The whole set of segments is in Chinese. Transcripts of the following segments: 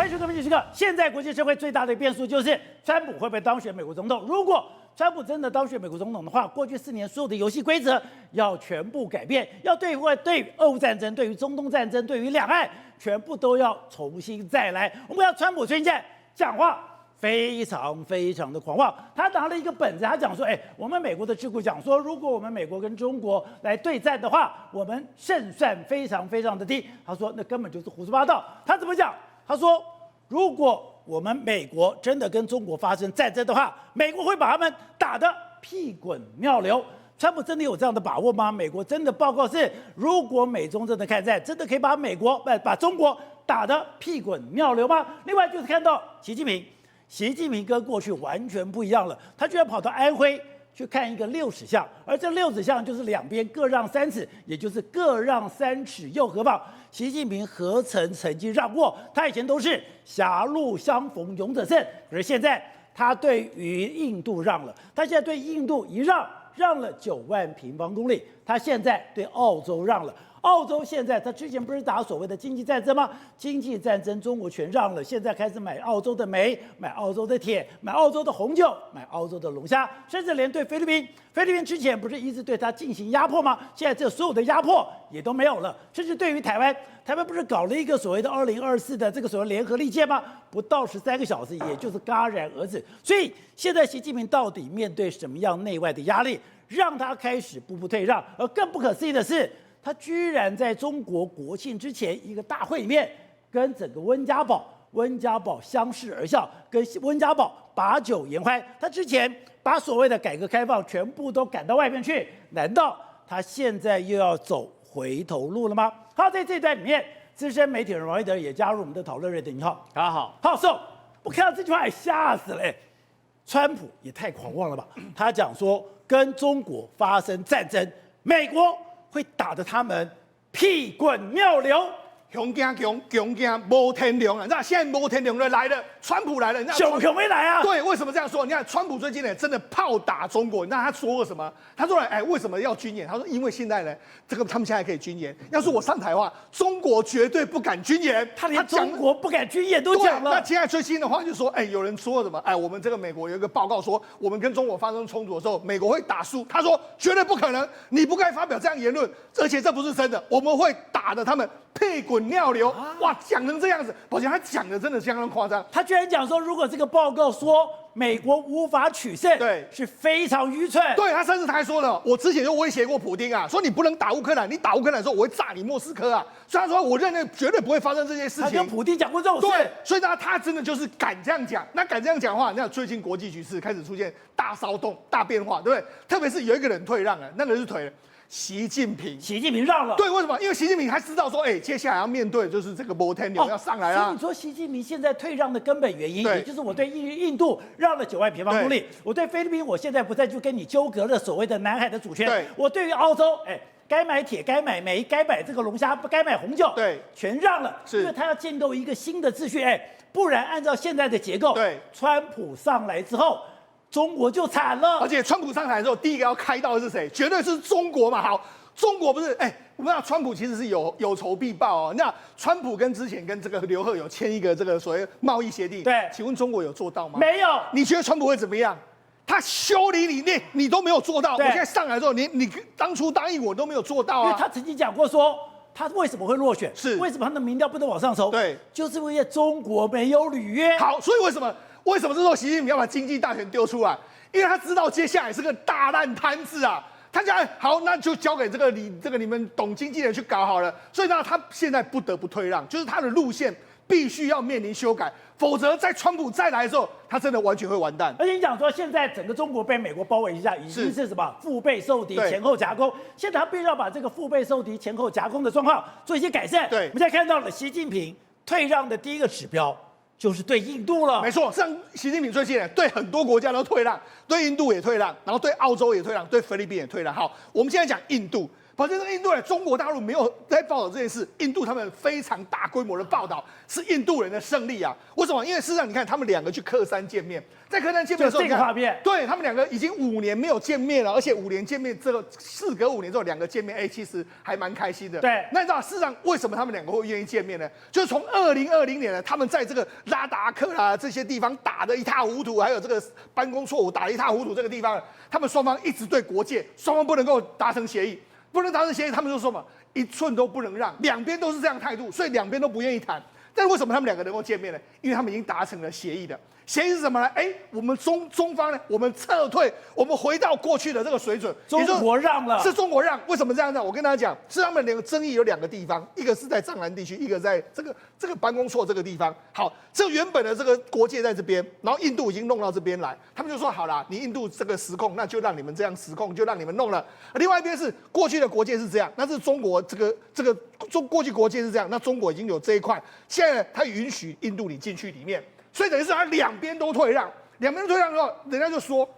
欢迎收看《分析时刻》。现在国际社会最大的变数就是川普会不会当选美国总统？如果川普真的当选美国总统的话，过去4年所有的游戏规则要全部改变，要对于俄乌战争、对于中东战争、对于两岸，全部都要重新再来。我们要川普现在讲话非常的狂妄，他拿了一个本子，他讲说，我们美国的智库讲说，如果我们美国跟中国来对战的话，我们胜算非常的低。他说那根本就是胡说八道。他怎么讲？他说，如果我们美国真的跟中国发生战争的话，美国会把他们打得屁滚尿流。川普真的有这样的把握吗？美国真的报告是，如果美中真的开战，真的可以把中国打得屁滚尿流吗？另外就是看到习近平跟过去完全不一样了，他居然跑到安徽去看一个60项，而这60项就是两边各让3尺，也就是各让3尺又何妨？习近平何曾经让过？他以前都是狭路相逢勇者胜，可是现在他对于印度让了，他现在对印度一让了9万平方公里，他现在对澳洲让了。澳洲现在，他之前不是打所谓的经济战争吗？经济战争中国全让了，现在开始买澳洲的煤，买澳洲的铁，买澳洲的红酒，买澳洲的龙虾，甚至连对菲律宾之前不是一直对他进行压迫吗？现在这所有的压迫也都没有了，甚至对于台湾不是搞了一个所谓的2024的这个所谓联合利剑吗？不到13个小时，也就是戛然而止。所以现在习近平到底面对什么样内外的压力，让他开始步步退让？而更不可思议的是，他居然在中国国庆之前一个大会里面，跟整个温家宝相视而笑，跟温家宝把酒言欢。他之前把所谓的改革开放全部都赶到外面去，难道他现在又要走回头路了吗？好，在这一段里面，资深媒体人王一德也加入我们的讨论。瑞德，你好。大家好。好，我看到这句话也吓死了。川普也太狂妄了吧？他讲说跟中国发生战争，美国会打得他们屁滚尿流，熊惊无天良啊！那现在摩天良的来了，川普来了，熊没来啊？对，为什么这样说？你看川普最近呢，真的炮打中国。那他说过什么？他说为什么要军演？他说因为现在呢，他们现在可以军演。要是我上台的话，中国绝对不敢军演。他连中国不敢军演都讲了。那现在最新的话就是说，有人说什么？我们这个美国有一个报告说，我们跟中国发生冲突的时候，美国会打输。他说绝对不可能，你不该发表这样言论，而且这不是真的，我们会打得他们屁滚尿流。哇，讲成这样子，抱歉，他讲的真的相当夸张。他居然讲说，如果这个报告说美国无法取胜，对，是非常愚蠢。对，他甚至他还说了，我之前就威胁过普丁啊，说你不能打乌克兰，你打乌克兰的时候，我会炸你莫斯科啊。所以他说，我认为绝对不会发生这件事情。他跟普丁讲过这种事。对，所以他真的就是敢这样讲。那敢这样讲的话，那最近国际局势开始出现大骚动、大变化，对不对？特别是有一个人退让了，那个是习近平让了。对，为什么？因为习近平他知道说，接下来要面对就是这个摩天流要上来了。所以你说习近平现在退让的根本原因，也就是我对印度让了9万平方公里，我对菲律宾我现在不再去跟你纠葛了所谓的南海的主权，对，我对于澳洲，该买铁，该买煤，该买这个龙虾，该买红酒，对，全让了，是因为他要建构一个新的秩序，不然按照现在的结构，对，川普上来之后，中国就惨了。而且川普上台之后，第一个要开刀的是谁？绝对是中国嘛。好，中国不是我们知道川普其实是有仇必报哦。那川普之前跟这个刘鹤有签一个这个所谓贸易协定，对，请问中国有做到吗？没有。你觉得川普会怎么样？他修理你都没有做到。我现在上来之后，你当初答应我都没有做到啊。因为他曾经讲过说，他为什么会落选？是为什么他的民调不能往上冲？对，就是因为中国没有履约。好，所以为什么这时候习近平要把经济大权丢出来？因为他知道接下来是个大烂摊子啊。他讲好，那就交给你们懂经济的人去搞好了。所以呢，他现在不得不退让，就是他的路线必须要面临修改，否则在川普再来的时候，他真的完全会完蛋。而且你讲说，现在整个中国被美国包围一下，已经是什么腹背受敌、前后夹攻。现在他必须要把这个腹背受敌、前后夹攻的状况做一些改善。对，我们现在看到了习近平退让的第一个指标，就是对印度了。没错，像习近平最近对很多国家都退让，对印度也退让，然后对澳洲也退让，对菲律宾也退让。好，我们现在讲印度。抱歉，这个印度人，中国大陆没有在报道这件事。印度他们非常大规模的报道，是印度人的胜利啊！为什么？因为事实上，你看他们两个去克山见面，在克山见面的时候，就这个画面，对他们两个已经5年没有见面了，而且5年见面，这个事隔5年之后两个见面，其实还蛮开心的。对，那你知道事实上为什么他们两个会愿意见面呢？就是从2020年呢，他们在这个拉达克啦这些地方打得一塌糊涂，还有这个班公错误打得一塌糊涂这个地方，他们双方一直对国界，双方不能够达成协议。不能达成协议，他们就说嘛，一寸都不能让，两边都是这样态度，所以两边都不愿意谈。但是为什么他们两个能够见面呢？因为他们已经达成了协议的。协议是什么呢？我们中方呢，我们撤退，我们回到过去的这个水准。中国让了，是中国让。为什么这样呢？我跟大家讲，是他们两个争议有2个地方，一个是在藏南地区，一个在这个班公错这个地方。好，这原本的这个国界在这边，然后印度已经弄到这边来，他们就说好啦，你印度这个实控，那就让你们这样实控，就让你们弄了。另外一边是过去的国界是这样，那是中国这个过去国界是这样，那中国已经有这一块，现在他允许印度你进去里面。所以等于是他两边都退让，两边都退让之后，人家就说，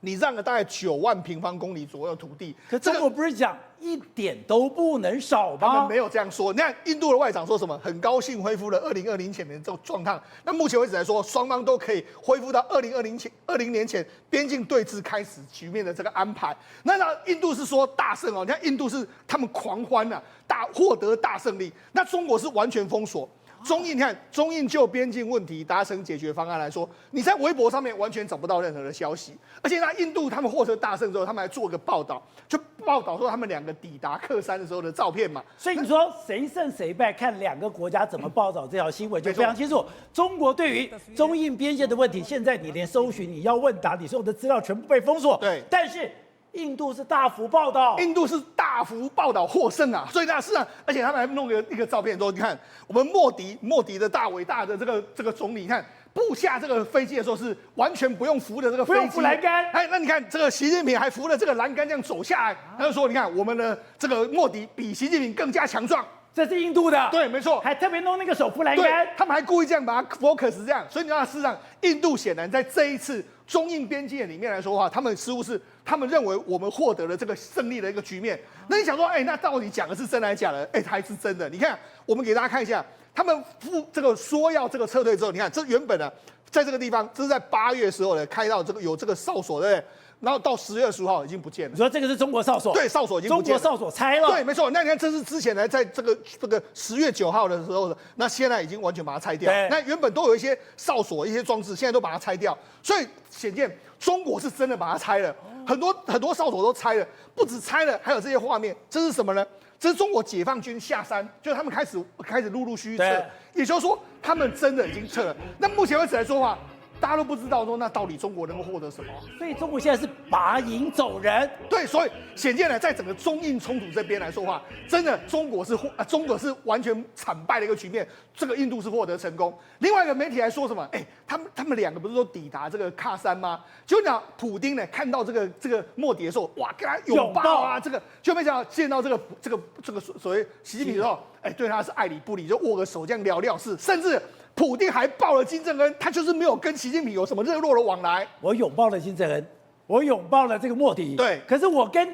你让了大概9万平方公里左右的土地。可中国不是讲一点都不能少吗？他们没有这样说。你看印度的外长说什么？很高兴恢复了2020年这个状态。那目前为止来说，双方都可以恢复到2020年前边境对峙开始局面的这个安排。那印度是说大胜哦，你看印度是他们狂欢啊，获得大胜利。那中国是完全封锁。你看中印就边境问题达成解决方案来说，你在微博上面完全找不到任何的消息，而且印度他们获得大胜之后，他们还做个报道，就报道说他们两个抵达克山的时候的照片嘛。所以你说谁胜谁败，看2个国家怎么报道这条新闻就非常清楚。中国对于中印边界的问题，现在你连搜寻、你要问答、你所有的资料全部被封锁。对，但是印度是大幅报道，获胜啊！所以那是啊，而且他们还弄一个照片说，你看我们莫迪的大伟大的这个总理，你看布下这个飞机的时候是完全不用扶的这个飞机，不用扶栏杆。那你看这个习近平还扶了这个栏杆这样走下来，他就说，你看我们的这个莫迪比习近平更加强壮。这是印度的，对，没错，还特别弄那个手扶栏杆，他们还故意这样把它 focus 这样，所以你知道，事实上，印度显然在这一次中印边界里面来说的话，他们似乎是他们认为我们获得了这个胜利的一个局面。那你想说，那到底讲的是真还是假的？还是真的？你看，我们给大家看一下，他们说要这个撤退之后，你看这原本呢，在这个地方，这是在8月的时候呢开到有这个哨所，对不对？然后到10月15号已经不见了。你说这个是中国哨所？对，哨所已经不见了。中国哨所拆了。对，没错。那你看，这是之前呢，在这个10月9号的时候，那现在已经完全把它拆掉。那原本都有一些哨所、一些装置，现在都把它拆掉。所以显见中国是真的把它拆了，很多哨所都拆了，不止拆了，还有这些画面。这是什么呢？这是中国解放军下山，就是他们开始陆续撤，也就是说，他们真的已经撤了。那目前为止来说的话，大家都不知道说，那到底中国能够获得什么？所以中国现在是拔营走人。对，所以显见呢，在整个中印冲突这边来说的话，真的中国是完全惨败的一个局面。这个印度是获得成功。另外一个媒体还说什么？他们两个不是说抵达这个喀山吗？就讲普丁呢看到这个莫迪的时候，哇，跟他拥抱啊，这个就没想到见到这个所谓习近平的时候，对他是爱理不理，就握个手这样聊事，甚至。普丁还抱了金正恩，他就是没有跟习近平有什么热络的往来。我拥抱了金正恩，我拥抱了这个莫迪，对。可是我跟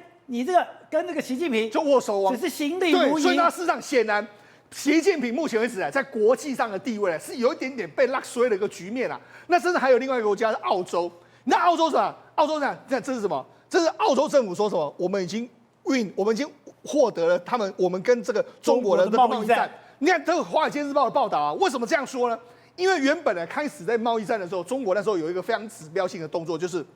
那个习近平就握手，只是行礼如仪。所以他事实上显然，习近平目前为止在国际上的地位是有一点点被拉衰的一个局面啊。那甚至还有另外一个国家是澳洲，那澳洲什么？澳洲这是什么？这是澳洲政府说什么？我们已经获得了我们跟这个中国的这个贸易战。你看这个《华尔街日报》的报道啊，为什么这样说呢？因为原本呢，开始在贸易战的时候，中国那时候有一个非常指标性的动作，就是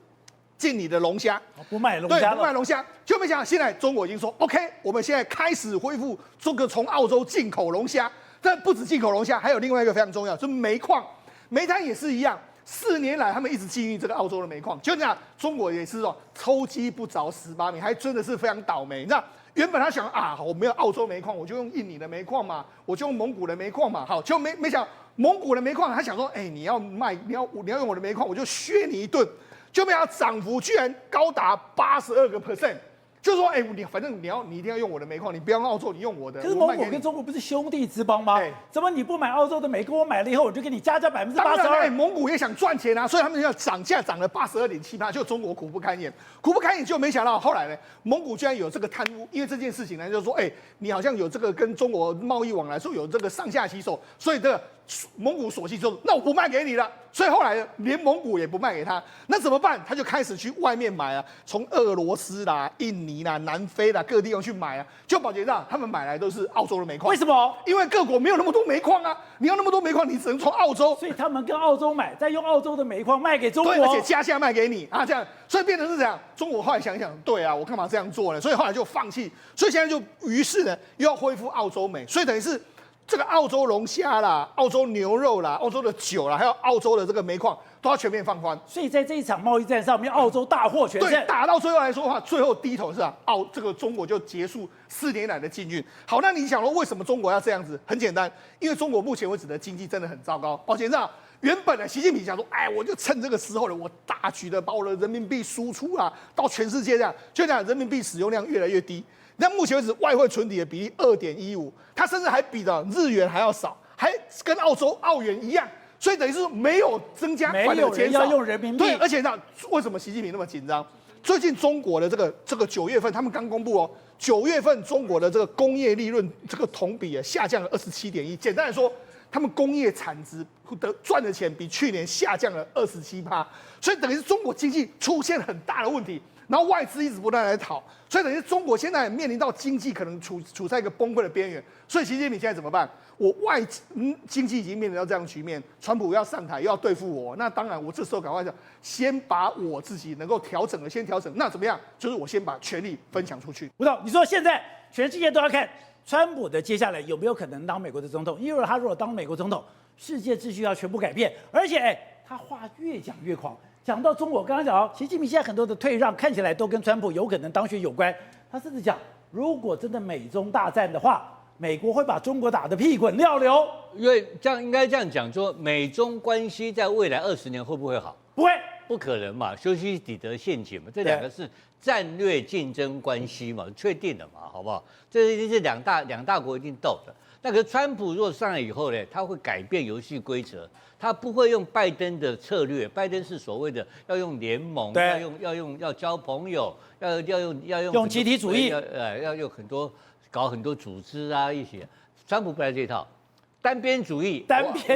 禁你的龙虾，不卖龙虾了，对，不卖龙虾。就没想到现在中国已经说 OK， 我们现在开始恢复这个从澳洲进口龙虾。但不止进口龙虾，还有另外一个非常重要，就是煤矿，煤炭也是一样。4年来，他们一直禁运这个澳洲的煤矿，就这样，中国也是抽鸡不着蚀把米，还真的是非常倒霉。你知道？原本他想我没有澳洲煤矿，我就用印尼的煤矿嘛，我就用蒙古的煤矿嘛，好，就没想蒙古的煤矿，他想说，你要用我的煤矿，我就削你一顿，就没想到涨幅居然高达82%，就是说，反正你一定要用我的煤矿，你不要用澳洲，你用我的。可是蒙古跟中国不是兄弟之邦吗？怎么你不买澳洲的煤，跟我买了以后，我就给你加82%？当然，蒙古也想赚钱啊，所以他们要涨价涨了82.7%，就中国苦不堪言，就没想到后来呢，蒙古居然有这个贪污，因为这件事情呢，就是说，你好像有这个跟中国贸易往来，说有这个上下其手，所以这个蒙古索性说，那我不卖给你了。所以后来连蒙古也不卖给他，那怎么办？他就开始去外面买啊，从俄罗斯啦、印尼啦、南非啦各地方去买啊。就保洁长他们买来都是澳洲的煤矿，为什么？因为各国没有那么多煤矿啊，你要那么多煤矿，你只能从澳洲，所以他们跟澳洲买，再用澳洲的煤矿卖给中国，对，而且加价卖给你啊，这样，所以变成是这样。中国后来想一想，对啊，我干嘛这样做呢？所以后来就放弃，所以现在就于是呢又要恢复澳洲煤，所以等于是。这个澳洲龙虾啦、澳洲牛肉啦、澳洲的酒啦，还有澳洲的这个煤矿，都要全面放宽。所以在这一场贸易战上面，澳洲大获全胜。对，打到最后来说的话，最后低头是这个中国就结束4年来的禁运。好，那你想说为什么中国要这样子？很简单，因为中国目前为止的经济真的很糟糕。保险上原本呢，习近平想说，我就趁这个时候呢，我大举的把我的人民币输出啊，到全世界这样，就这样人民币使用量越来越低。那目前为止，外汇存底的比例2.15，它甚至还比的日元还要少，还跟澳元一样，所以等于是没有增加，没有人要用人民币。对，而且为什么习近平那么紧张？最近中国的这个9月份，他们刚公布9月份中国的这个工业利润这个同比下降了27.1%。简单来说，他们工业产值赚的钱比去年下降了27%，所以等于是中国经济出现很大的问题。然后外资一直不断来讨，所以等于中国现在面临到经济可能处在一个崩溃的边缘。所以习近平现在怎么办？我经济已经面临到这样的局面，川普要上台又要对付我，那当然我这时候赶快先把我自己能够调整的先调整。那怎么样？就是我先把权力分享出去。吴总，你说现在全世界都要看川普的接下来有没有可能当美国的总统？因为他如果当美国总统，世界秩序要全部改变，而且他话越讲越狂。讲到中国，刚刚讲到习近平现在很多的退让，看起来都跟川普有可能当选有关。他甚至讲，如果真的美中大战的话，美国会把中国打得屁滚尿流。因为这样应该这样讲，说美中关系在未来20年会不会好？不会，不可能嘛，修昔底德陷阱嘛，这两个是战略竞争关系嘛，确定的嘛，好不好？这一定是两大国一定斗的。那可是川普如果上来以后呢，他会改变游戏规则。他不会用拜登的策略，拜登是所谓的要用联盟，要交朋友，要用集体主义，要用搞很多组织啊一些。川普不来这一套，单边主义，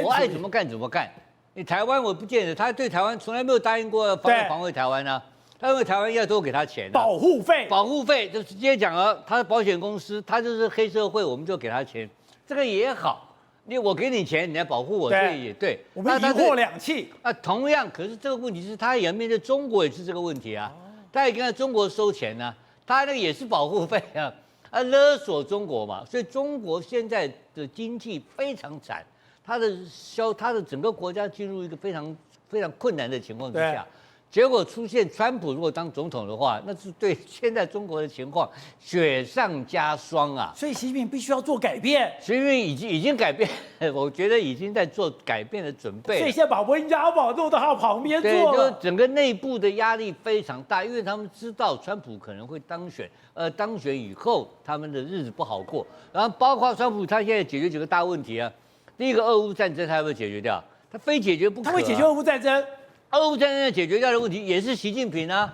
我爱怎么干怎么干。你台湾我不见得，他对台湾从来没有答应过防卫台湾啊。他认为台湾要多给他钱，保护费就直接讲了，他的保险公司，他就是黑社会，我们就给他钱，这个也好。我给你钱，你来保护我，这也对。我们一货两讫啊，同样，可是这个问题是，他也面对中国也是这个问题啊，他也跟他中国收钱啊，他那个也是保护费啊，勒索中国嘛，所以中国现在的经济非常惨，他的整个国家进入一个非常非常困难的情况之下。结果出现川普如果当总统的话，那是对现在中国的情况雪上加霜啊！所以习近平必须要做改变。习近平已经改变，我觉得已经在做改变的准备。所以现在把温家宝弄到他旁边做了。对，就整个内部的压力非常大，因为他们知道川普可能会当选，当选以后他们的日子不好过。然后包括川普他现在解决几个大问题啊，第一个俄乌战争他要不要解决掉？他非解决不可。他会解决俄乌战争。俄乌战争解决掉的问题也是习近平啊，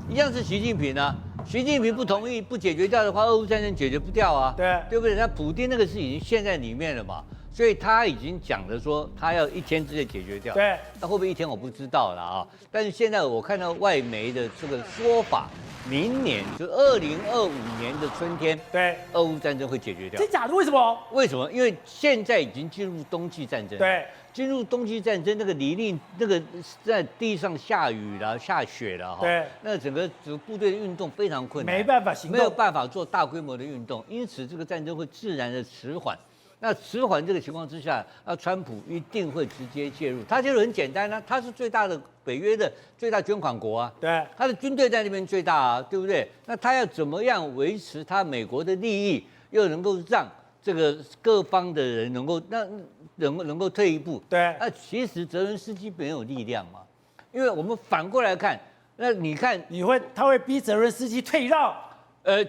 一样是习近平啊。习近平不同意不解决掉的话，俄乌战争解决不掉啊，对不对？那普丁那个是已经陷在里面了嘛，所以他已经讲了说他要1天之内解决掉。对，那会不会1天我不知道了啊。但是现在我看到外媒的这个说法，明年就2025年的春天，对，俄乌战争会解决掉。真假的？为什么？为什么？因为现在已经进入冬季战争。对。进入冬季战争，那个泥泞，那个在地上下雨了、下雪了，对，那整个部队的运动非常困难，没办法行动，没有办法做大规模的运动，因此这个战争会自然的迟缓。那迟缓这个情况之下，川普一定会直接介入。他介入很简单啊，他是最大的北约的最大捐款国啊，对，他的军队在那边最大啊，对不对？那他要怎么样维持他美国的利益，又能够让这个各方的人能够退一步，对，那其实泽伦斯基没有力量嘛，因为我们反过来看，那你看他会逼泽伦斯基退让，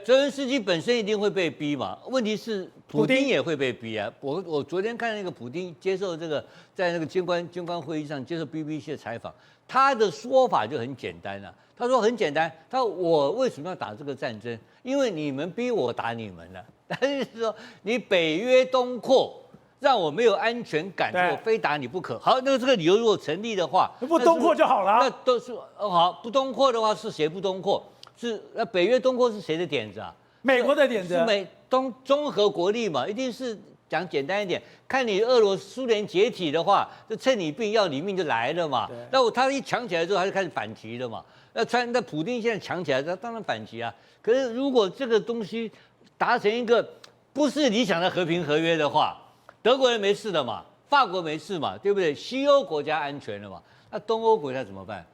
泽连斯基本身一定会被逼嘛，问题是普丁也会被逼啊。我昨天看那个普丁接受这个在那个军官会议上接受 BBC 的采访，他的说法就很简单了、他说很简单，他说我为什么要打这个战争？因为你们逼我打你们了。但是说你北约东扩，让我没有安全感，我非打你不可。好，那这个理由如果成立的话，不东扩就好了。那都是好，不东扩的话是谁不东扩？是北约东扩是谁的点子啊？美国的点子。是综合国力嘛，一定是讲简单一点，看你苏联解体的话，就趁你病要你命就来了嘛。那他一强起来之后，他就开始反击了嘛。那普丁现在强起来，他当然反击啊。可是如果这个东西达成一个不是理想的和平合约的话，德国人没事了嘛，法国没事嘛，对不对？西欧国家安全了嘛，那东欧国家怎么办？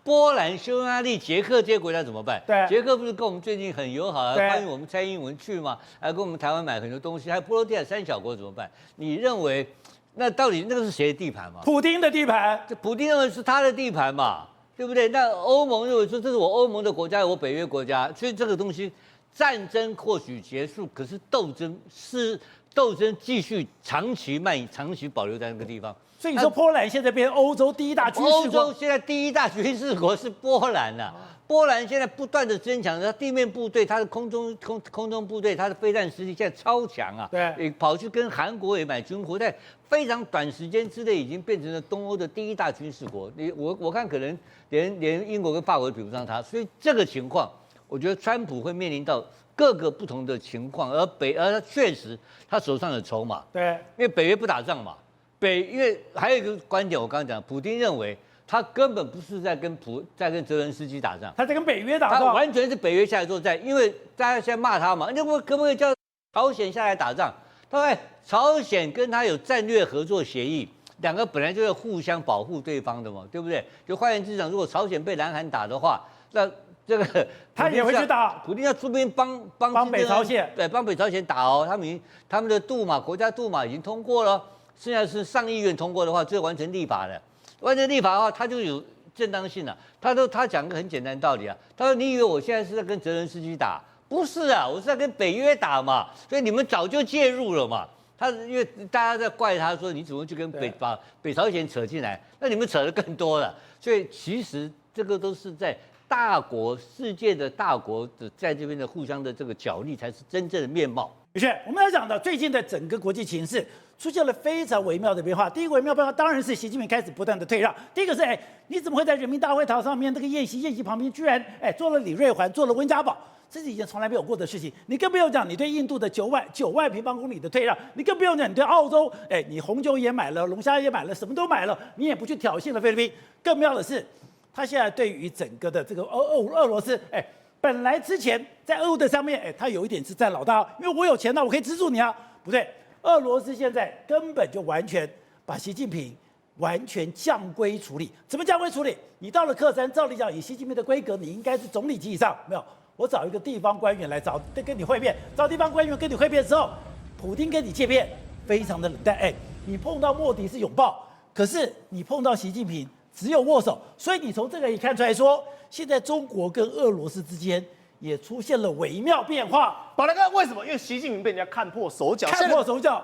波兰、匈牙利、捷克这些国家怎么办？对，捷克不是跟我们最近很友好，欢迎我们蔡英文去嘛，还跟我们台湾买很多东西，还有波罗的海三小国怎么办？你认为那到底那个是谁的地盘嘛？普丁的地盘，这普丁认为是他的地盘嘛，对不对？那欧盟认为说这是我欧盟的国家，我北约国家，所以这个东西战争或许结束，可是斗争继续长期保留在那个地方。所以你说波兰现在变欧洲第一大军事国，欧洲现在第一大军事国是波兰了、波兰现在不断的增强，它地面部队、它的空中部队、它的飞弹实力现在超强啊！对，跑去跟韩国也买军火，在非常短时间之内已经变成了东欧的第一大军事国。我看可能连英国跟法国都比不上它，所以这个情况，我觉得川普会面临到各个不同的情况，而他确实他手上有筹码，对，因为北约不打仗嘛。因为还有一个观点，我刚刚讲，普丁认为他根本不是在跟泽连斯基打仗，他在跟北约打仗，他完全是北约下来作战。因为大家现在骂他嘛，那可不可以叫朝鲜下来打仗？他说，朝鲜跟他有战略合作协议，两个本来就要互相保护对方的嘛，对不对？就换言之讲，如果朝鲜被南韩打的话，那这个他也会去打，普丁要出兵帮北朝鲜，对，帮北朝鲜打哦。他们的国家杜马已经通过了。现在是上议院通过的话，就完成立法了。完成立法的话，它就有正当性了。他讲个很简单的道理啊，他说：“你以为我现在是在跟泽连斯基打？不是啊，我是在跟北约打嘛。所以你们早就介入了嘛。因为大家在怪他说你怎么去跟把北朝鲜扯进来？那你们扯得更多了。所以其实这个都是在世界的大国的在这边的互相的这个角力，才是真正的面貌。”的确，我们来讲的最近的整个国际情势出现了非常微妙的变化。第一个微妙变化当然是习近平开始不断的退让。第一个是，你怎么会在人民大会堂上面这个宴席旁边居然做了李瑞环，做了温家宝，这是以前从来没有过的事情。你更不用讲你对印度的9万平方公里的退让，你更不用讲你对澳洲，你红酒也买了，龙虾也买了，什么都买了，你也不去挑衅了菲律宾。更妙的是，他现在对于整个的这个俄罗斯，本来之前在俄乌的上面，他有一点是占老大，因为我有钱我可以资助你啊，不对，俄罗斯现在根本就完全把习近平完全降规处理。怎么降规处理？你到了克山，照理讲以习近平的规格，你应该是总理级以上，没有，我找一个地方官员来跟你会面，找地方官员跟你会面之后，普丁跟你见面非常的冷淡，你碰到莫迪是拥抱，可是你碰到习近平只有握手，所以你从这个也看出来说，现在中国跟俄罗斯之间也出现了微妙变化。宝大哥，为什么？因为习近平被人家看破手脚，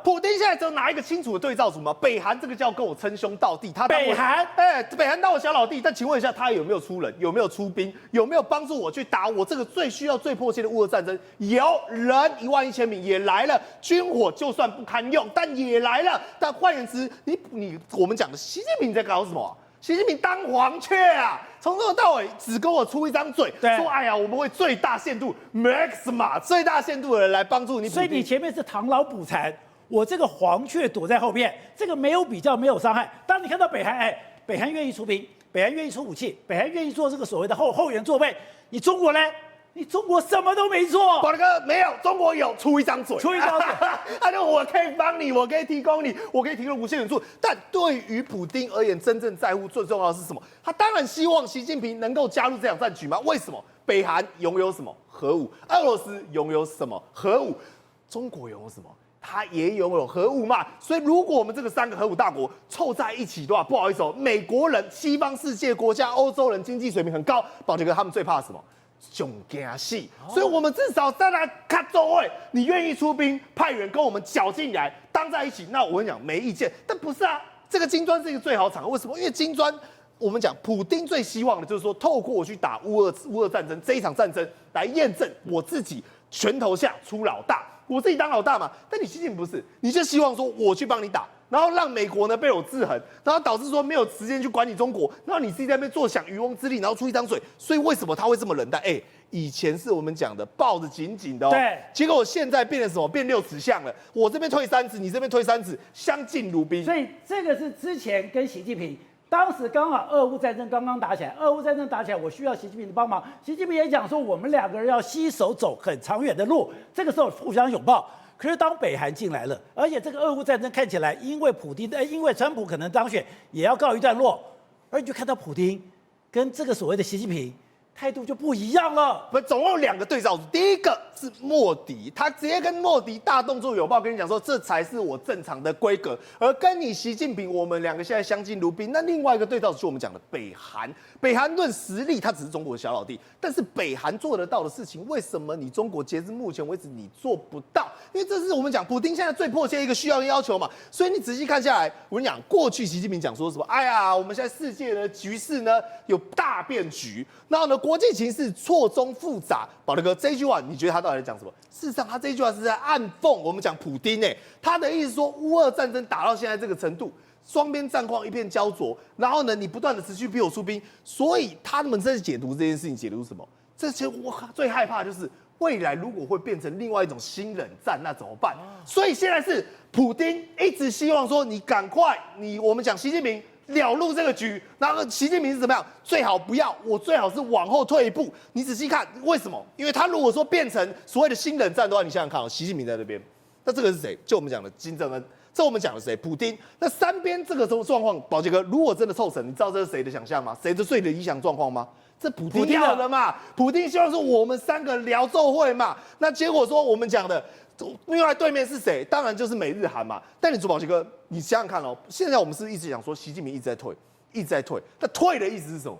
普丁现在只有拿一个清楚的对照组嘛？北韩这个叫跟我称兄道弟，北韩当我小老弟，但请问一下，他有没有出人？有没有出兵？有没有帮助我去打我这个最需要、最迫切的乌俄战争？有人11000名也来了，军火就算不堪用，但也来了。但换言之，我们讲的习近平在搞什么？习近平当黄雀啊，从头到尾只跟我出一张嘴，说哎呀，我们会最大限度 maxima 最大限度的人来帮助你。所以你前面是螳螂捕蝉，我这个黄雀躲在后面，这个没有比较，没有伤害。当你看到北韩，北韩愿意出兵，北韩愿意出武器，北韩愿意做这个所谓的后援座位，你中国呢？你中国什么都没做，宝大哥没有，中国有出一张嘴，他就我可以帮你，我可以提供你，我可以提供无限援助。但对于普丁而言，真正在乎最重要的是什么？他当然希望习近平能够加入这场战局嘛？为什么？北韩拥有什么核武？俄罗斯拥有什么核武？中国拥有什么？他也拥有核武嘛？所以如果我们这个3个核武大国凑在一起的话，不好意思美国人、西方世界国家、欧洲人经济水平很高，宝杰哥他们最怕什么？囧惊死，所以我们至少在那卡周位，你愿意出兵派员跟我们搅进来，当在一起，那我跟你讲没意见。但不是啊，这个金砖是一个最好场合，为什么？因为金砖，我们讲普丁最希望的就是说，透过我去打乌俄战争这一场战争，来验证我自己拳头下出老大，我自己当老大嘛。但你习近平不是，你就希望说我去帮你打。然后让美国呢被我制衡，然后导致说没有时间去管理中国，然后你自己在那边坐享渔翁之利，然后出一张嘴，所以为什么他会这么冷淡？以前是我们讲的抱得紧紧的哦，对，结果我现在变成什么？变6尺巷了，我这边退3尺，你这边退3尺，相敬如宾。所以这个是之前跟习近平。当时刚好俄乌战争刚刚打起来，我需要习近平的帮忙。习近平也讲说，我们2个人要携手走很长远的路，这个时候互相拥抱。可是当北韩进来了，而且这个俄乌战争看起来，因为川普可能当选，也要告一段落，而你就看到普丁跟这个所谓的习近平态度就不一样了。总共有2个对照组，第一个是莫迪，他直接跟莫迪大动作拥抱，跟你讲说这才是我正常的规格，而跟你习近平，我们2个现在相敬如宾。那另外一个对照组是我们讲的北韩，北韩论实力，他只是中国的小老弟，但是北韩做得到的事情，为什么你中国截至目前为止你做不到？因为这是我们讲普丁现在最迫切一个需要跟要求嘛。所以你仔细看下来，我跟你讲，过去习近平讲说什么？哎呀，我们现在世界的局势呢有大变局，然后呢国际情势错综复杂。宝德哥这一句话，你觉得他到底在讲什么？事实上，他这一句话是在暗讽我们讲普丁他的意思说，乌俄战争打到现在这个程度，双边战况一片焦灼，然后呢，你不断的持续逼我出兵，所以他们在解读这件事情，解读什么？这些我最害怕就是未来如果会变成另外一种新冷战，那怎么办？所以现在是普丁一直希望说，你赶快，我们讲习近平了入这个局，然后习近平是怎么样？最好不要，我最好是往后退一步。你仔细看，为什么？因为他如果说变成所谓的新冷战的话，你想想看哦，习近平在那边，那这个是谁？就我们讲的金正恩。这我们讲的谁？普丁。那3边这个状况，宝杰哥，如果真的凑成，你知道这是谁的想象吗？谁的最理想状况吗？这普丁要的嘛。普丁希望说我们3个聊奏会嘛。那结果说我们讲的，另外对面是谁？当然就是美日韩嘛。但你宝杰哥，你想想看哦，现在我们是一直讲说习近平一直在退，一直在退。那退的意思是什么？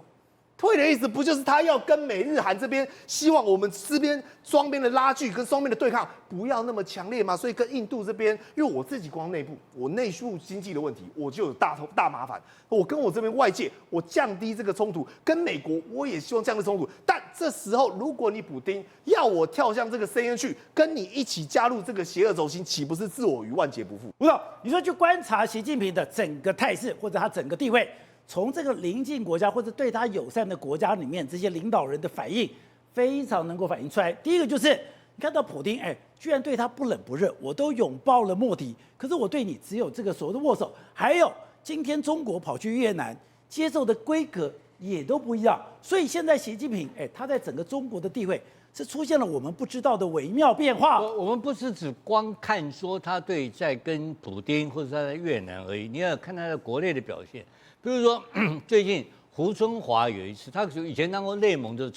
退的意思不就是他要跟美日韩这边，希望我们这边双边的拉锯跟双边的对抗不要那么强烈吗？所以跟印度这边，因为我自己光内部，我内部经济的问题，我就有大麻烦。我跟我这边外界，我降低这个冲突，跟美国我也希望降低冲突。但这时候，如果你普丁要我跳向这个 CN 去，跟你一起加入这个邪恶轴心，岂不是置我于万劫不复？吴总，你说去观察习近平的整个态势或者他整个地位。从这个邻近国家或者对他友善的国家里面，这些领导人的反应非常能够反映出来。第一个就是你看到普丁，居然对他不冷不热，我都拥抱了莫迪，可是我对你只有这个所谓的握手。还有今天中国跑去越南，接受的规格也都不一样。所以现在习近平，他在整个中国的地位是出现了我们不知道的微妙变化。我们不是只光看说他对在跟普丁或者他在越南而已，你要看他的国内的表现。比如说，最近胡春华有一次，他以前当过内蒙的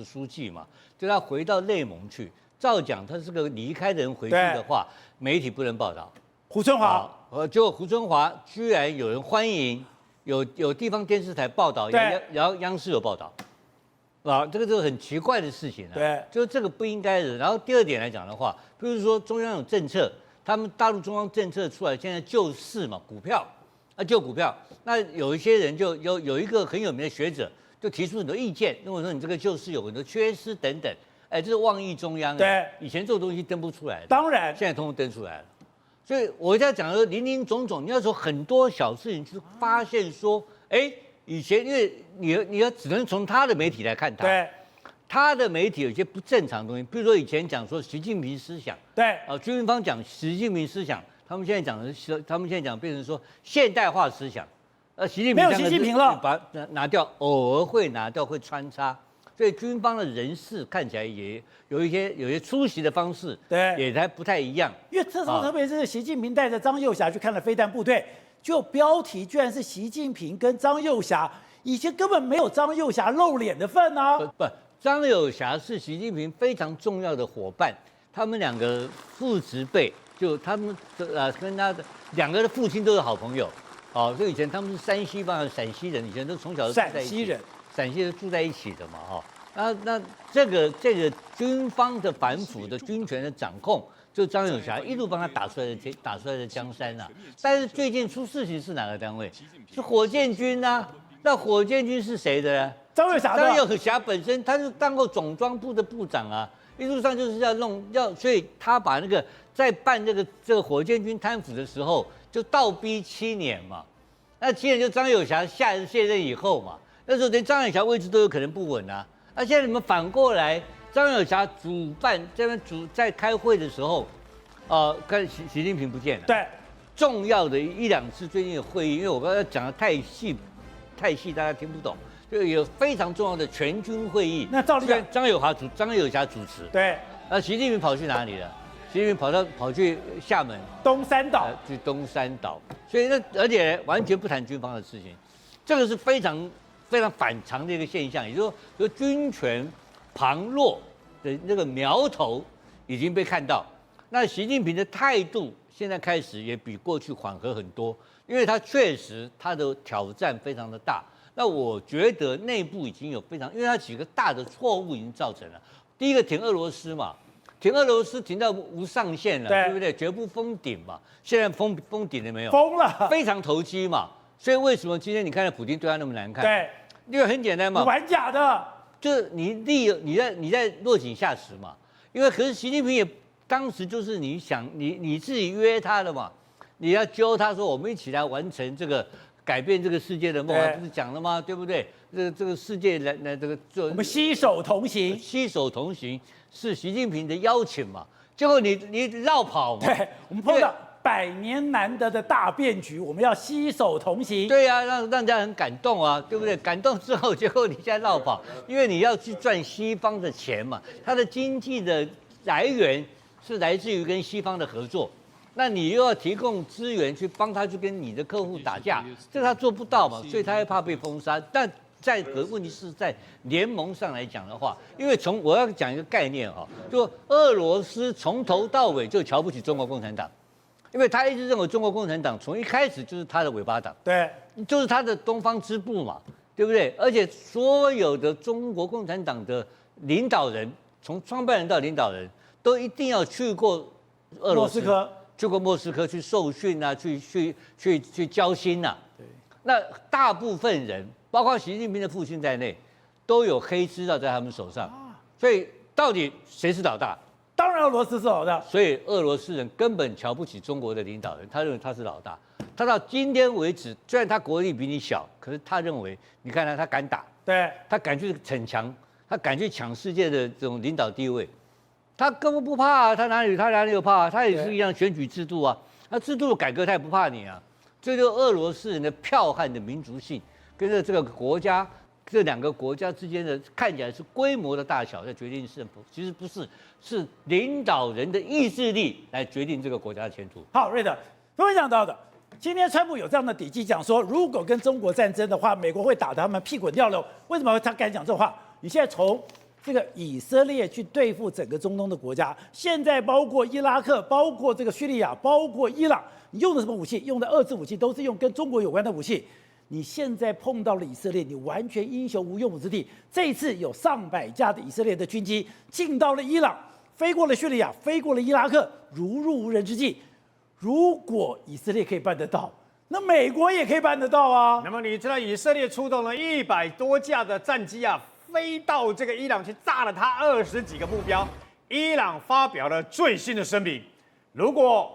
书记嘛，就他回到内蒙去，照讲他是个离开的人回去的话，媒体不能报道。胡春华，结果胡春华居然有人欢迎，有地方电视台报道，然后央视有报道，啊，这个很奇怪的事情啊。对，就这个不应该的。然后第二点来讲的话，比如说中央有政策，他们大陆中央政策出来，现在救市嘛，股票。救股票，那有一些人就有一个很有名的学者就提出很多意见，认为说你这个救市有很多缺失等等，这是妄议中央。对，以前这种东西登不出来的，当然现在通通登出来了。所以我在讲说林林总总，你要从很多小事情去发现说，以前因为你要只能从他的媒体来看他，对，他的媒体有一些不正常的东西，比如说以前讲说习近平思想，对，朱云芳讲习近平思想。他们现在讲变成说现代化思想，习近平没有习近平了，把拿掉，偶尔会拿掉，会穿插，所以军方的人事看起来也有一些出席的方式，对，也还不太一样。因为这时候特别是习近平带着张幼霞去看了飞弹部队，就标题居然是习近平跟张幼霞，以前根本没有张幼霞露脸的份啊。不，张幼霞是习近平非常重要的伙伴，他们2个父职辈。就他们跟他的2个的父亲都是好朋友，所以以前他们是山西吧，陕西人，以前都从小都住在一起。陕西人住在一起的嘛，那这个军方的反腐的军权的掌控，就张友侠一路帮他打出来的江山啊。但是最近出事情是哪个单位？是火箭军啊。那火箭军是谁的呢？张友侠的。张友侠本身他是当过总装部的部长啊，一路上就是所以他把那个在办这个火箭军贪腐的时候，就倒逼7年嘛。那7年就张友侠卸任以后嘛，那时候连张友侠位置都有可能不稳啊。那现在你们反过来，张友侠主办在开会的时候，跟习近平不见了。对，重要的1、2次最近的会议，因为我刚才讲的太细，大家听不懂，就有非常重要的全军会议。那照理讲，张友侠主持。对。那习近平跑去哪里了？习近平跑去厦门东山岛，去东山岛。所以而且完全不谈军方的事情，这个是非常非常反常的一个现象，也就是说，军权旁落的那个苗头已经被看到。那习近平的态度现在开始也比过去缓和很多，因为他确实他的挑战非常的大。那我觉得内部已经有因为他几个大的错误已经造成了。第一个挺俄罗斯嘛，挺俄罗斯挺到无上限了，对不对？绝不封顶嘛。现在封顶了没有？封了，非常投机嘛。所以为什么今天你看到普京对他那么难看？对，因为很简单嘛，玩假的，就是你在落井下石嘛。因为可是习近平也当时就是你自己约他的嘛，你要揪他说我们一起来完成这个改变这个世界的梦，不是讲了吗？对不对？这个世界来这个我们携手同行，携手同行是习近平的邀请嘛。结果你绕跑嘛，对，我们碰到100年难得的大变局，我们要携手同行。对啊，让人家很感动啊，对不对？感动之后，结果你现在绕跑，因为你要去赚西方的钱嘛，它的经济的来源是来自于跟西方的合作，那你又要提供资源去帮他去跟你的客户打架，这他做不到嘛，所以他还怕被封杀。但问题是在联盟上来讲的话，因为我要讲一个概念啊，就俄罗斯从头到尾就瞧不起中国共产党，因为他一直认为中国共产党从一开始就是他的尾巴党，对，就是他的东方支部嘛，对不对？而且所有的中国共产党的领导人，从创办人到领导人，都一定要去过俄罗斯，去过莫斯科去受训啊，去交心呐。对，那大部分人，包括习近平的父亲在内，都有黑资料在他们手上，所以到底谁是老大？当然俄罗斯是老大。所以俄罗斯人根本瞧不起中国的领导人，他认为他是老大。他到今天为止，虽然他国力比你小，可是他认为，你看他敢打，对，他敢去逞强，他敢去抢世界的这种领导地位，他根本不怕啊，他哪里有怕啊？他也是一样选举制度啊，那制度的改革他也不怕你啊。这就是俄罗斯人的剽悍的民族性，跟着这个国家。这2个国家之间的看起来是规模的大小在决定胜负，其实不是，是领导人的意志力来决定这个国家的前途。好，瑞德，分享到的，今天川普有这样的底气讲说，如果跟中国战争的话，美国会打得他们屁滚尿流。为什么他敢讲这话？你现在从这个以色列去对付整个中东的国家，现在包括伊拉克，包括这个叙利亚，包括伊朗，你用的什么武器？用的2次武器都是用跟中国有关的武器。你现在碰到了以色列，你完全英雄无用武之地。这一次有上百架的以色列的军机进到了伊朗，飞过了叙利亚，飞过了伊拉克，如入无人之境。如果以色列可以办得到，那美国也可以办得到啊。那么你知道以色列出动了100多架的战机啊，飞到这个伊朗去炸了他20几个目标。伊朗发表了最新的声明，如果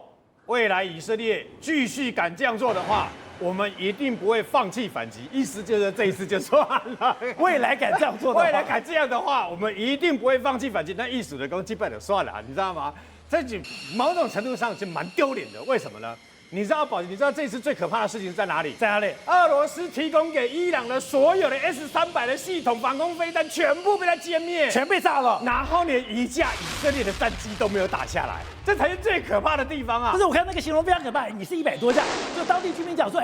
未来以色列继续敢这样做的话，我们一定不会放弃反击，意思就是这一次就算了。未来敢这样做的话，未来敢这样的话，我们一定不会放弃反击。那意思的攻击败了算了，你知道吗？这就某种程度上是蛮丢脸的。为什么呢？你知道这次最可怕的事情在哪里？在哪里？俄罗斯提供给伊朗的所有的 S-300的系统防空飞弹全部被它歼灭，全被炸了，然后连一架以色列的战机都没有打下来，这才是最可怕的地方啊！不是，我看那个形容非常可怕，你是100多架，就当地居民讲说，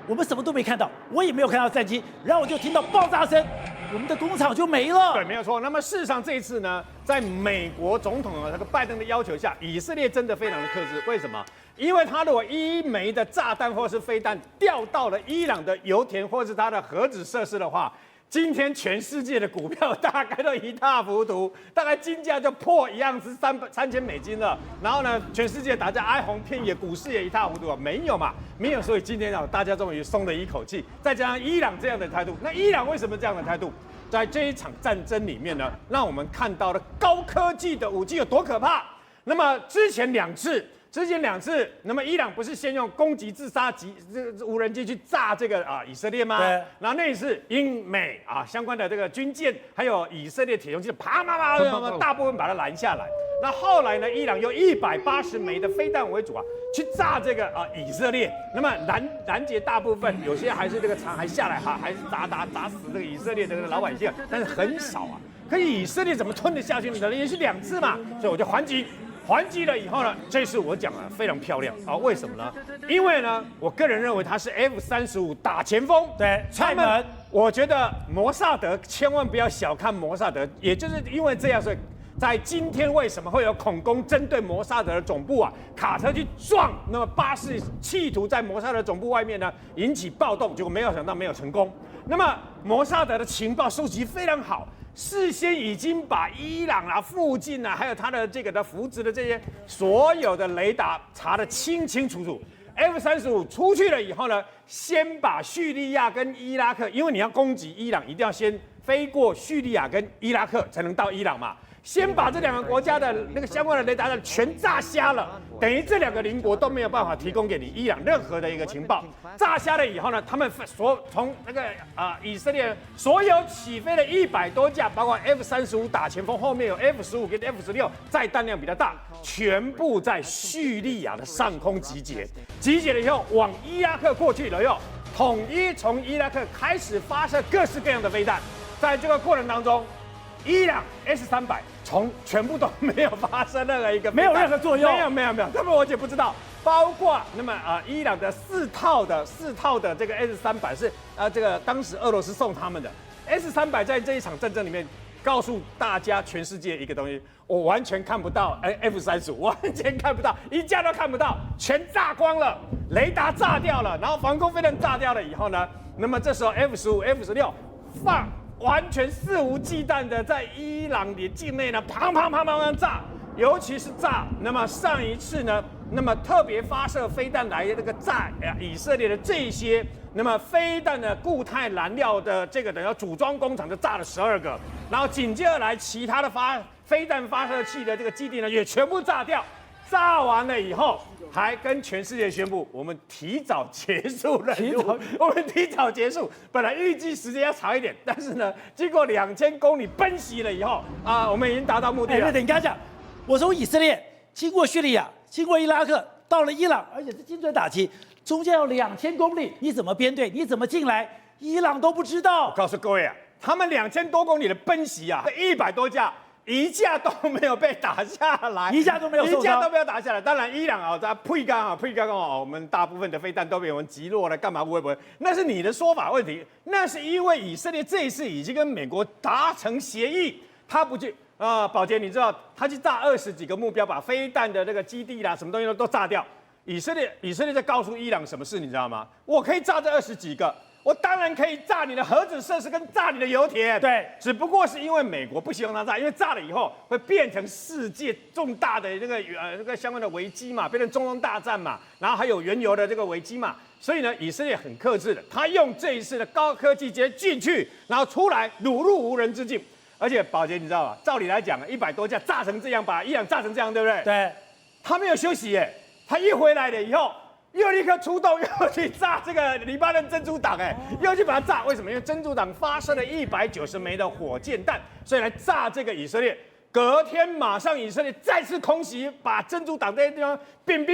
我们什么都没看到，我也没有看到战机，然后我就听到爆炸声，我们的工厂就没了。对，没有错。那么事实上这一次呢，在美国总统这个拜登的要求下，以色列真的非常的克制。为什么？因为他如果1枚的炸弹或是飞弹掉到了伊朗的油田或是它的核子设施的话，今天全世界的股票大概都一塌糊涂，大概金价就破一样是$3000了。然后呢，全世界大家哀鸿遍野，股市也一塌糊涂啊，没有嘛，没有。所以今天大家终于松了一口气。再加上伊朗这样的态度，那伊朗为什么这样的态度？在这一场战争里面呢，让我们看到了高科技的武器有多可怕。那么之前两次，那么伊朗不是先用攻击自杀无人机去炸这个以色列吗？对。然后那一次英美相关的这个军舰，还有以色列铁穹机，啪，大部分把它拦下来。那后来呢，伊朗用180枚的飞弹为主去炸这个以色列，那么拦截大部分，有些还是这个残骸下来还是砸死这个以色列的这个老百姓，但是很少啊。可以以色列怎么吞得下去呢？连续2次嘛，所以我就还击了以后呢，这次我讲了非常漂亮啊！为什么呢？因为呢，我个人认为它是 F-35打前锋，对，踹门。我觉得摩萨德千万不要小看摩萨德，也就是因为这样，所以在今天为什么会有恐攻针对摩萨德的总部卡车去撞，那么巴士企图在摩萨德总部外面呢引起暴动，结果没有想到没有成功。那么摩萨德的情报收集非常好。事先已经把伊朗附近还有它的这个的扶植的这些所有的雷达查得清清楚楚。F-35出去了以后呢，先把叙利亚跟伊拉克，因为你要攻击伊朗，一定要先飞过叙利亚跟伊拉克才能到伊朗嘛。先把这2个国家的那个相关的雷达全炸瞎了，等于这2个邻国都没有办法提供给你伊朗任何的一个情报。炸瞎了以后呢，他们从那个以色列所有起飞的100多架，包括 F-35打前锋，后面有 F-15跟 F-16，载弹量比较大，全部在叙利亚的上空集结。集结了以后，往伊拉克过去了以后，统一从伊拉克开始发射各式各样的飞弹。在这个过程当中，伊朗 S-300全部都没有发生任何一个，没有任何作用，没有，他们完全不知道。包括那么伊朗的4套的这个 S-300是这个当时俄罗斯送他们的 S-300，在这一场战争里面告诉大家全世界一个东西，我完全看不到F-35，完全看不到，一架都看不到，全炸光了，雷达炸掉了，然后防空飞弹炸掉了以后呢，那么这时候 F-15、F-16完全肆无忌惮的在伊朗的境内呢，砰炸，尤其是炸。那么上一次呢，那么特别发射飞弹来这个炸以色列的这些，那么飞弹的固态燃料的这个等于组装工厂就炸了12个，然后紧接而来其他的飞弹发射器的这个基地呢也全部炸掉。炸完了以后，还跟全世界宣布，我们提早结束任务。我们提早结束，本来预计时间要长一点，但是呢，经过2000公里奔袭了以后，我们已经达到目的了。对，你刚讲，我从以色列经过叙利亚，经过伊拉克，到了伊朗，而且是精准打击，中间有2000公里，你怎么编队？你怎么进来？伊朗都不知道。我告诉各位他们2000多公里的奔袭100多架。一架都没有被打下来，一架都没有打下来。当然，伊朗在配钢我们大部分的飞弹都被我们击落了，干嘛会不会？那是你的说法问题。那是因为以色列这一次已经跟美国达成协议，他不去宝杰，你知道他去炸20几个目标，把飞弹的那个基地什么东西都炸掉。以色列在告诉伊朗什么事，你知道吗？我可以炸这20几个。我当然可以炸你的核子设施跟炸你的油田，对，只不过是因为美国不希望它炸，因为炸了以后会变成世界重大的这个相关的危机嘛，变成中东大战嘛，然后还有原油的这个危机嘛，所以呢，以色列很克制的，他用这一次的高科技直接进去，然后出来掳入无人之境，而且宝杰你知道吧？照理来讲100多架炸成这样，把伊朗炸成这样，对不对？对，他没有休息他一回来了以后。又立刻出动，又去炸这个黎巴嫩真主党，又去把它炸。为什么？因为真主党发射了190枚的火箭弹，所以来炸这个以色列。隔天马上以色列再次空袭，把真主党这些地方乒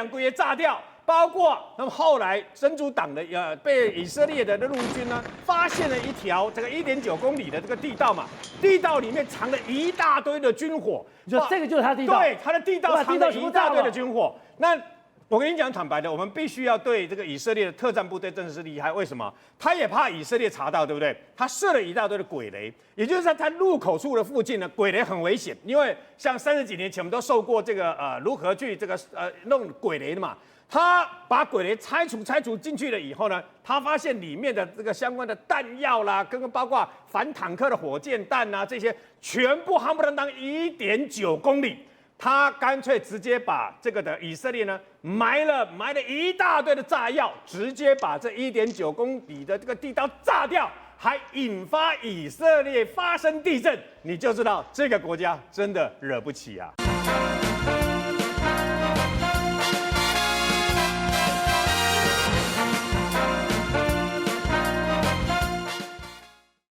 归也炸掉。包括那么后来真主党的被以色列的陆军呢发现了一条这个1.9公里的这个地道嘛，地道里面藏了一大堆的军火。你说这个就是他的地道？对，他的地道藏了一大堆的军火。那我跟你讲，坦白的，我们必须要对这个以色列的特战部队真的是厉害。为什么？他也怕以色列查到，对不对？他设了一大堆的鬼雷，也就是在他入口处的附近呢，鬼雷很危险，因为像30几年前我们都受过这个如何去这个弄鬼雷的嘛。他把鬼雷拆除进去了以后呢，他发现里面的这个相关的弹药啦，跟包括反坦克的火箭弹啊，这些全部夯不啷当1.9公里。他干脆直接把这个的以色列呢埋了一大堆的炸药，直接把这1.9公里的这个地道炸掉，还引发以色列发生地震，你就知道这个国家真的惹不起啊。